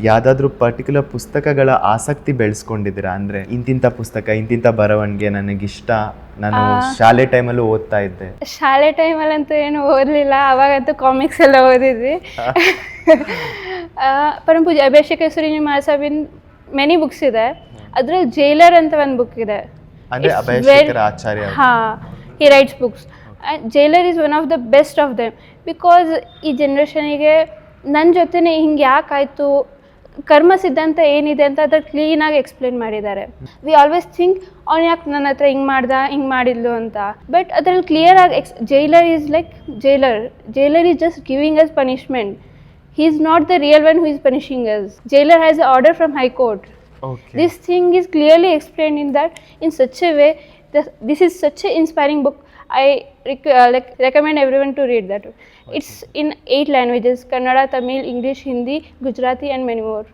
ಯಾವುದಾದ್ರೂ ಪರ್ಟಿಕ್ಯುಲರ್ ಪುಸ್ತಕಗಳ ಆಸಕ್ತಿ ಬೆಳೆಸ್ಕೊಂಡಿದ್ದೀರಾ? ಅಂದರೆ ಇಂತಿಂಥ ಪುಸ್ತಕ, ಇಂತಿಂಥ ಬರವಣಿಗೆ ನನಗಿಷ್ಟ, ನಾನು ಶಾಲೆ ಟೈಮಲ್ಲೂ ಓದ್ತಾ ಇದ್ದೆ. ಶಾಲೆ ಟೈಮಲ್ಲಂತೂ ಏನು ಓದಲಿಲ್ಲ, ಅವಾಗಂತೂ ಕಾಮಿಕ್ಸ್ ಎಲ್ಲ ಓದಿದ್ವಿ. ಪರಮಪೂಜ್ಯ ಅಭಿಷೇಕ ಶ್ರೀನಿವಾಸವಿನ ಮೆನಿ ಬುಕ್ಸ್ ಇದೆ. ಅದ್ರಲ್ಲಿ ಜೈಲರ್ ಅಂತ ಒಂದು ಬುಕ್ ಇದೆ. ಅಂದರೆ ಅಭಯಶೇಖರ ಆಚಾರ್ಯ. ಹಾಂ, ಹಿ rights books. Jailer is one of the best of them. Because ಈ ಜನ್ರೇಷನಿಗೆ ನನ್ನ ಜೊತೆನೇ ಹಿಂಗೆ ಯಾಕಾಯಿತು, ಕರ್ಮ ಸಿದ್ಧಾಂತ ಏನಿದೆ ಅಂತ ಅದ್ರ ಕ್ಲೀನಾಗಿ ಎಕ್ಸ್ಪ್ಲೇನ್ ಮಾಡಿದ್ದಾರೆ. ವಿ ಆಲ್ವೇಸ್ ಥಿಂಕ್ ಅವ್ನು ಯಾಕೆ ನನ್ನ ಹತ್ರ ಹಿಂಗೆ ಮಾಡ್ದ, ಹಿಂಗೆ ಮಾಡಿದ್ಲು ಅಂತ. ಬಟ್ ಅದ್ರಲ್ಲಿ ಕ್ಲಿಯರಾಗಿ jailer is like jailer is just giving us punishment. He is not the real one who is punishing us. Jailer has an order from High Court. Okay. This thing is clearly explained in that in such a way that this is such an inspiring book. I recommend everyone to read that. Okay. It's in 8 languages: Kannada, Tamil, English, Hindi, Gujarati and many more.